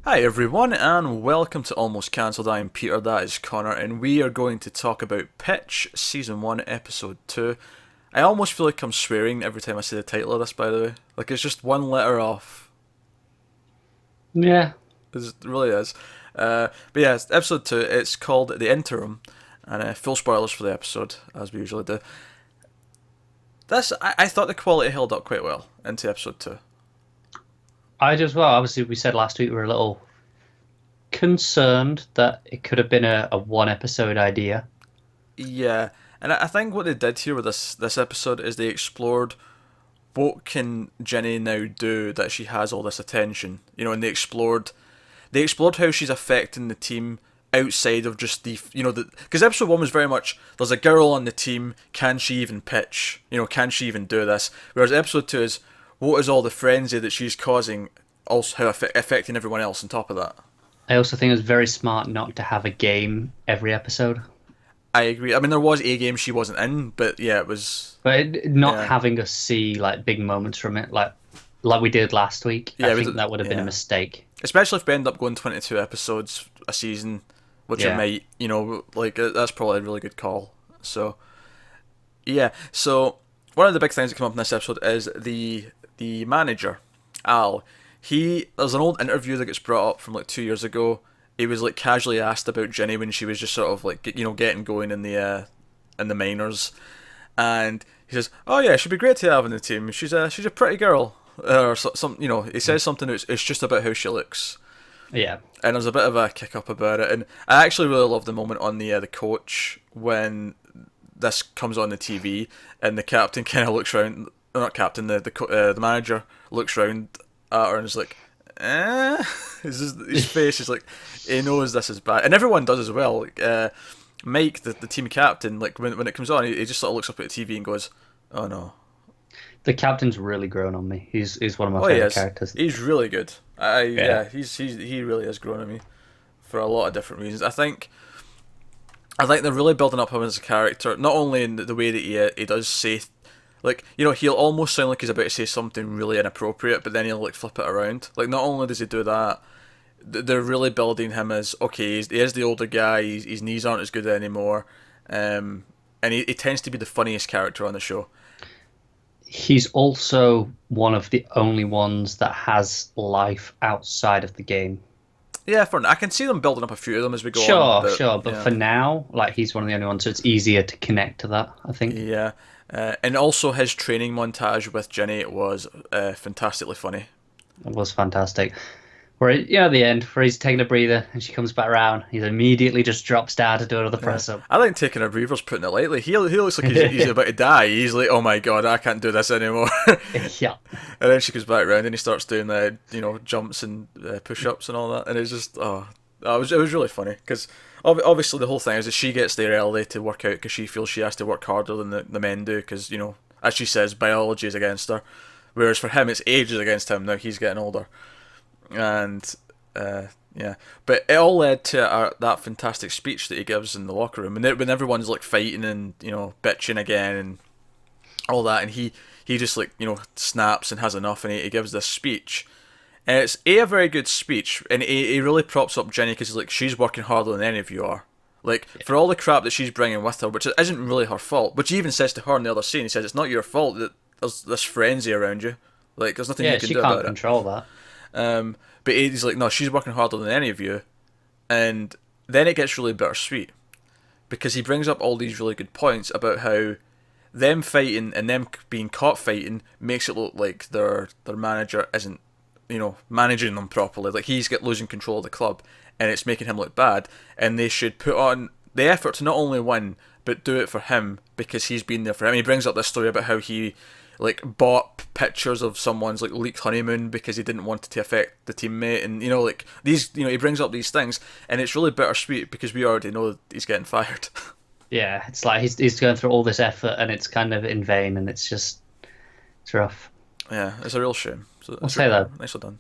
Hi everyone, and welcome to Almost Cancelled. I am Peter, that is Connor, and we are going to talk about Pitch, Season 1, Episode 2. I almost feel like I'm swearing every time I say the title of this, by the way. Like, it's just one letter off. Yeah, It really is. But yeah, it's Episode 2, it's called The Interim, and full spoilers for the episode, as we usually do. I thought the quality held up quite well into Episode 2. I just well, obviously we said last week we were a little concerned that it could have been a one episode idea. Yeah, and I think what they did here with this episode is they explored what can Ginny now do that she has all this attention, and they explored how she's affecting the team outside of just because episode 1 was very much there's a girl on the team, can she even pitch, can she even do this, whereas episode 2 is what is all the frenzy that she's causing, also how affecting everyone else on top of that. I also think it was very smart not to have a game every episode, I agree. I mean, there was a game she wasn't in, but yeah, it was. but not Yeah, having us see like big moments from it, like we did last week. yeah, I it was. think that would have been a Yeah, mistake. especially if we end up going 22 episodes a season, which it Yeah, might, like that's probably a really good call. So yeah, so one of the big things that come up in this episode is the manager, Al. There's an old interview that gets brought up from like 2 years ago. He was like casually asked about Jenny when she was just sort of like getting going in the minors, and he says, "Oh yeah, she'd be great to have in the team. She's a pretty girl." Or some, he says something. It's just about how she looks, yeah. and there's a bit of a kick up about it. And I actually really love the moment on the coach when this comes on the TV and the captain kind of looks around. Not captain, the manager looks around at her and is like, eh. His face is like he knows this is bad, and everyone does as well. Like, Mike, the team captain, like when it comes on, he just sort of looks up at the TV and goes, "Oh no." The captain's really grown on me. He's one of my Oh, he favorite is. characters. He's really good. Yeah, Yeah, he really has grown on me for a lot of different reasons. I think they're really building up him as a character, not only in the way that he does say, like, he'll almost sound like he's about to say something really inappropriate, but then he'll like flip it around. Like, not only does he do that, they're really building him as okay. He is the older guy. His knees aren't as good anymore, and he tends to be the funniest character on the show. he's also one of the only ones that has life outside of the game. Yeah, I can see them building up a few of them as we go on, Sure, but sure, but yeah. for now, like he's one of the only ones, so it's easier to connect to that, I think. Yeah, and also his training montage with Jenny was fantastically funny. It was fantastic. Where at the end, where he's taking a breather and she comes back around, he immediately just drops down to do another Yeah, press up. I think taking a breather's putting it lightly. He looks like he's about to die. He's like, oh my god, I can't do this anymore. Yeah, And then she comes back around and he starts doing the jumps and push-ups and all that, and it's just it was really funny because obviously the whole thing is that she gets there early to work out because she feels she has to work harder than the men do because as she says, biology is against her, whereas for him it's age is against him. Now he's getting older, and yeah, but it all led to that fantastic speech that he gives in the locker room, and when everyone's like fighting and bitching again and all that, and he just like snaps and has enough, and he gives this speech, and it's a very good speech, and he really props up Jenny because like she's working harder than any of you are. Like for all the crap that she's bringing with her, which isn't really her fault, which he even says to her in the other scene, he says it's not your fault that there's this frenzy around you. Like there's nothing you yeah, can she do can't about it. control that. But he's like, no, she's working harder than any of you, and then it gets really bittersweet because he brings up all these really good points about how them fighting and them being caught fighting makes it look like their manager isn't managing them properly. Like he's got losing control of the club, and it's making him look bad. And they should put on the effort to not only win but do it for him because he's been there for him. He brings up this story about how he like bought pictures of someone's like leaked honeymoon because he didn't want it to affect the teammate, and like these he brings up these things, and it's really bittersweet because we already know that he's getting fired. Yeah, it's like he's going through all this effort and it's kind of in vain, and it's rough. Yeah, it's a real shame. So I'll that's say that. nicely done.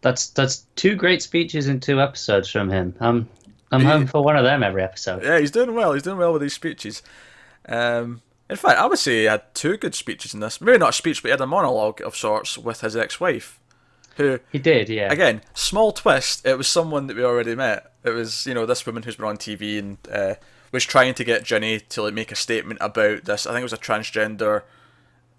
That's two great speeches in two episodes from him. I'm He, hoping for one of them every episode. yeah, he's doing well. He's doing well with these speeches. In fact, I would say he had two good speeches in this. Maybe not a speech, but he had a monologue of sorts with his ex-wife. who, He did, yeah. again, small twist, it was someone that we already met. It was, this woman who's been on TV and was trying to get Ginny to like make a statement about this. I think it was a transgender.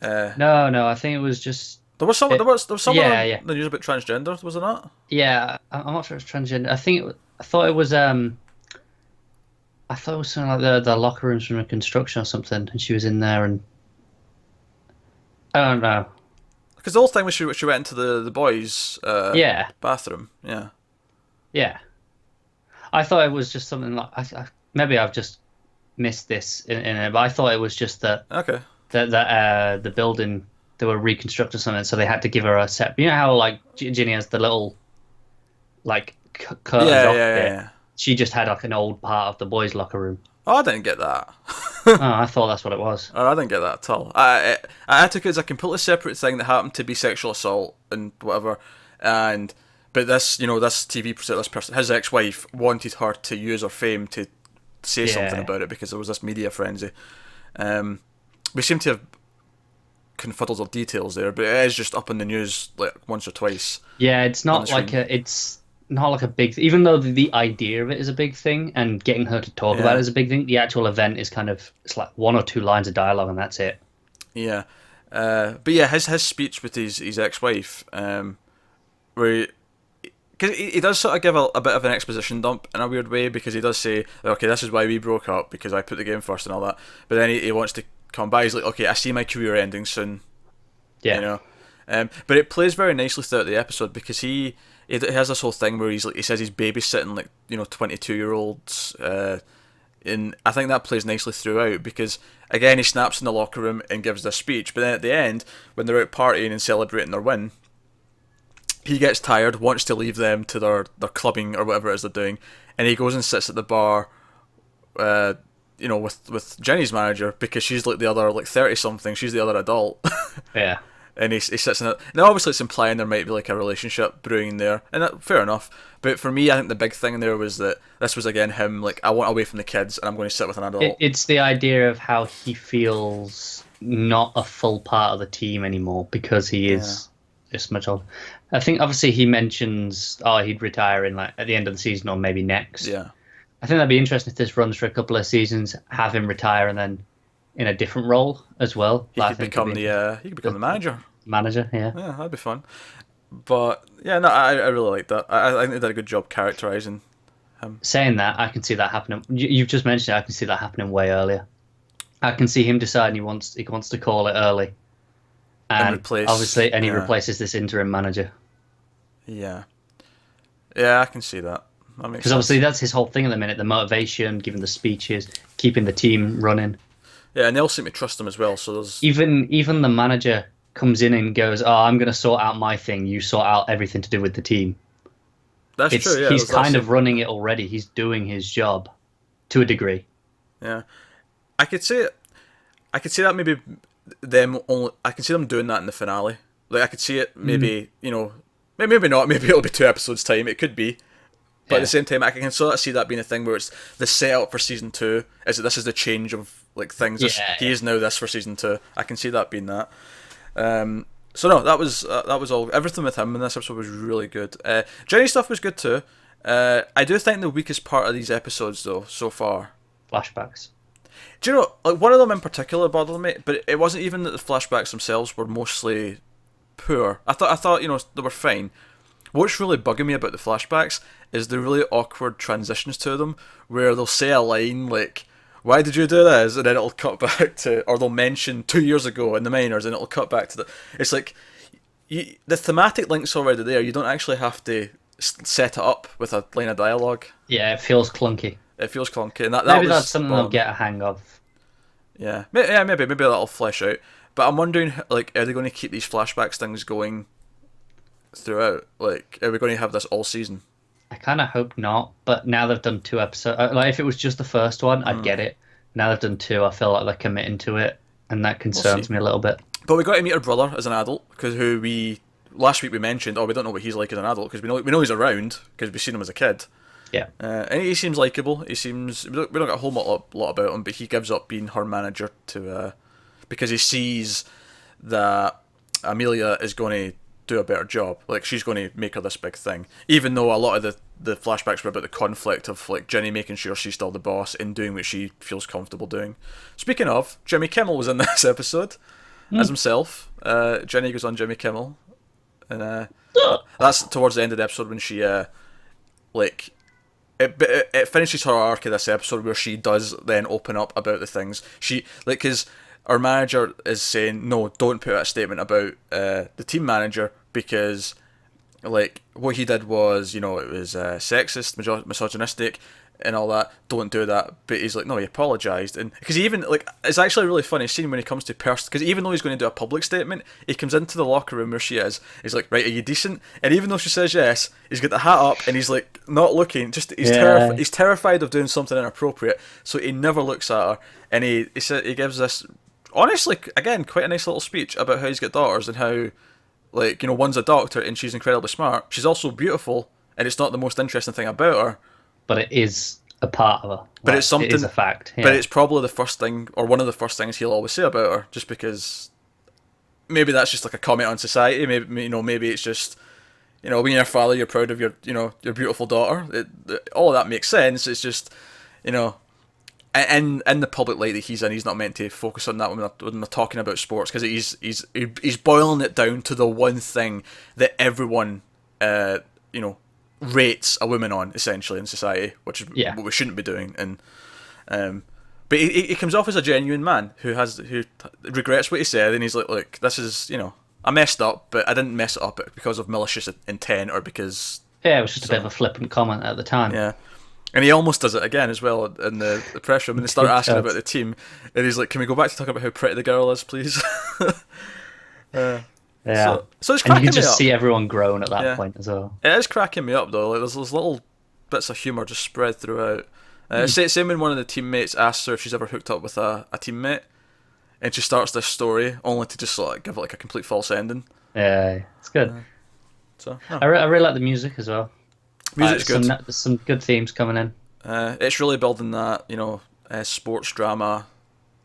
No, no, I think it was just There was someone. it. There was someone Yeah, on yeah, the news about transgender, was it not? yeah. I'm not sure it's transgender. I thought it was I thought it was something like the locker rooms from a construction or something, and she was in there, and I don't know. Because the whole thing was she went into the boys' Yeah, bathroom. Yeah. yeah. I thought it was just something like maybe I've just missed this in it, but I thought it was just that Okay. the building they were reconstructing something, so they had to give her a set. You know how like Ginny has the little like curtains Yeah, off yeah, bit. yeah. She just had like an old part of the boys' locker room. Oh, I didn't get that. Oh, I thought that's what it was. Oh, I didn't get that at all. I took it as a completely separate thing that happened to be sexual assault and whatever, but this TV presenter, this person, his ex-wife wanted her to use her fame to say something Yeah. about it because there was this media frenzy. We seem to have confuddled our details there, but it is just up in the news like once or twice Yeah, it's on the not like screen. it's not like a big even though the idea of it is a big thing and getting her to talk about Yeah, it is a big thing, the actual event is kind of it's like one or two lines of dialogue and that's it. yeah. But yeah, his speech with his ex-wife, where because he does sort of give a bit of an exposition dump in a weird way because he does say, okay, this is why we broke up because I put the game first and all that. But then he wants to come back. He's like, okay, I see my career ending soon, you Yeah. know. But it plays very nicely throughout the episode because he has this whole thing where he's like he says he's babysitting like 22-year-olds. And I think that plays nicely throughout because again he snaps in the locker room and gives this speech, but then at the end when they're out partying and celebrating their win, he gets tired, wants to leave them to their clubbing or whatever it is they're doing, and he goes and sits at the bar, with Jenny's manager because she's like the other like 30 something, she's the other adult, Yeah. and he sits in it. Now obviously it's implying there might be like a relationship brewing there, and fair enough. But for me, I think the big thing there was that this was again him like I want away from the kids and I'm going to sit with an adult. It's the idea of how he feels not a full part of the team anymore because he is this much older. I think obviously he mentions he'd retire in like at the end of the season or maybe next. Yeah. I think that'd be interesting if this runs for a couple of seasons, have him retire and then in a different role as well. He could become the manager. Manager, yeah. Yeah, that'd be fun. But yeah, no, I really like that. I think they did a good job characterizing him. Saying that, I can see that happening. You've just mentioned it, I can see that happening way earlier. I can see him deciding he wants to call it early, and replace, obviously, he replaces this interim manager. Yeah, yeah, I can see that. That makes Because sense. obviously that's his whole thing at the minute: the motivation, giving the speeches, keeping the team running. Yeah, and they all seem to trust him as well. So there's Even the manager comes in and goes, "Oh, I'm going to sort out my thing. You sort out everything to do with the team." that's true. Yeah, He's there's that kind of scene. running it already. He's doing his job to a degree. Yeah, I could see it. I could see that maybe them only. I can see them doing that in the finale. Like I could see it maybe maybe not. Maybe it'll be 2 episodes time. It could be. But at the same time, I can sort of see that being a thing where it's the setup for season 2 is that this is the change of like things. He is now this for season 2. I can see that being that. So no, that was all. Everything with him in this episode was really good. Jenny stuff was good too. I do think the weakest part of these episodes though so far. Flashbacks. Do you know like one of them in particular bothered me, but it wasn't even that the flashbacks themselves were mostly poor. I thought they were fine. What's really bugging me about the flashbacks is the really awkward transitions to them, where they'll say a line like, "Why did you do this?" and then it'll cut back to, or they'll mention 2 years ago in the minors, and it'll cut back to the. It's like, the thematic link's already there. You don't actually have to set it up with a line of dialogue. Yeah, it feels clunky. It feels clunky, and that Maybe was that's something they'll get a hang of. Yeah, maybe that'll flesh out. But I'm wondering, like, are they going to keep these flashbacks things going throughout? Like, are we going to have this all season? I kind of hope not, but now they've done 2 episodes. Like, if it was just the first one, I'd get it. Now they've done 2, I feel like they're committing to it, and that concerns me a little bit. But we got to meet her brother as an adult, because last week we mentioned, we don't know what he's like as an adult, because we know he's around, because we've seen him as a kid. Yeah. And he seems likeable. We don't get a whole lot about him, but he gives up being her manager to because he sees that Amelia is going to do a better job. Like, she's going to make her this big thing, even though a lot of the flashbacks were about the conflict of like Ginny making sure she's still the boss and doing what she feels comfortable doing. Speaking of, Jimmy Kimmel was in this episode as himself. Ginny goes on Jimmy Kimmel, and that's towards the end of the episode when she like it finishes her arc of this episode where she does then open up about the things she like, because our manager is saying no, don't put out a statement about the team manager because like what he did was, it was sexist, misogynistic and all that, don't do that. But he's like, no, he apologised. And because he even like, it's actually a really funny scene when he comes to because even though he's going to do a public statement, he comes into the locker room where she is, he's like, right, are you decent? And even though she says yes, he's got the hat up and he's like not looking, just he's terrified of doing something inappropriate, so he never looks at her. And he gives this, honestly, again, quite a nice little speech about how he's got daughters and how, like, one's a doctor and she's incredibly smart, she's also beautiful, and it's not the most interesting thing about her, but it is a part of her. But it's something. It is a fact. Yeah. But it's probably the first thing, or one of the first things he'll always say about her, just because. Maybe that's just like a comment on society. Maybe it's just, when you're a father, you're proud of your your beautiful daughter. All of that makes sense. It's just, in the public light that he's in, he's not meant to focus on that when they're talking about sports, because he's boiling it down to the one thing that everyone, rates a woman on, essentially, in society, which is what we shouldn't be doing. And but he comes off as a genuine man who regrets what he said, and he's like, look, this is, I messed up, but I didn't mess it up because of malicious intent or because it was just a bit of a flippant comment at the time. Yeah. And he almost does it again as well in the press room, and they start asking about the team, and he's like, can we go back to talking about how pretty the girl is, please? Yeah. So it's cracking me up. And you can just see everyone grown at that point as well. It is cracking me up though. Like, there's those little bits of humour just spread throughout. Same when one of the teammates asks her if she's ever hooked up with a teammate, and she starts this story only to just like give it like a complete false ending. Yeah, it's good. So I really like the music as well. Music's good. There's some good themes coming in. It's really building that sports drama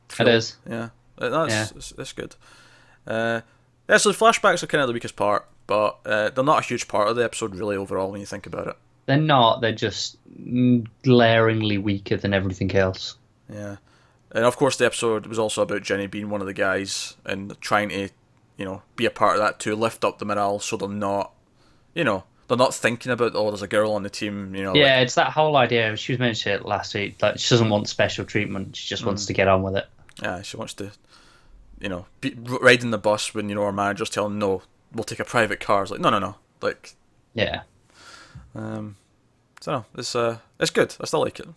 feel. It is. Yeah, it's good. So the flashbacks are kind of the weakest part, but they're not a huge part of the episode really overall when you think about it. They're not. They're just glaringly weaker than everything else. Yeah. And of course the episode was also about Ginny being one of the guys and trying to, be a part of that to lift up the morale so they're not, they're not thinking about, oh, there's a girl on the team, Yeah, it's that whole idea. She was mentioning it last week. Like, she doesn't want special treatment. She just wants to get on with it. Yeah, she wants to, be riding the bus when, our manager's telling, no, we'll take a private car. It's like, no. Like, yeah. So no, it's good. I still like it.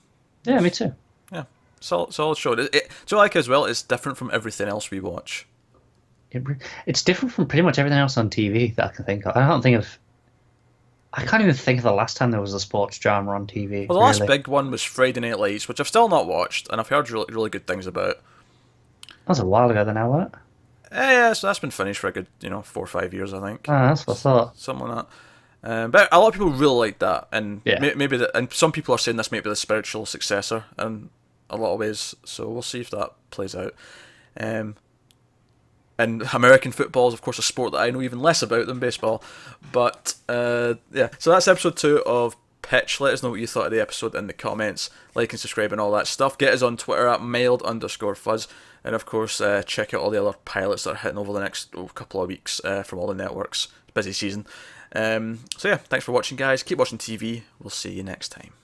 Yeah, me too. Yeah, solid show. Do you like it as well? It's different from everything else we watch. It's different from pretty much everything else on TV that I can think of. I can't even think of the last time there was a sports drama on TV. Well, the last big one was Friday Night Lights, which I've still not watched, and I've heard really, really good things about. That was a while ago then, now, wasn't it? Yeah, so that's been finished for a good, 4 or 5 years, I think. That's what I thought. Something like that. But a lot of people really like that, and maybe and some people are saying this might be the spiritual successor in a lot of ways. So we'll see if that plays out. And American football is, of course, a sport that I know even less about than baseball. But so that's episode 2 of Pitch. Let us know what you thought of the episode in the comments. Like and subscribe and all that stuff. Get us on Twitter at mild_fuzz. And of course, check out all the other pilots that are hitting over the next couple of weeks from all the networks. Busy season. So yeah, thanks for watching, guys. Keep watching TV. We'll see you next time.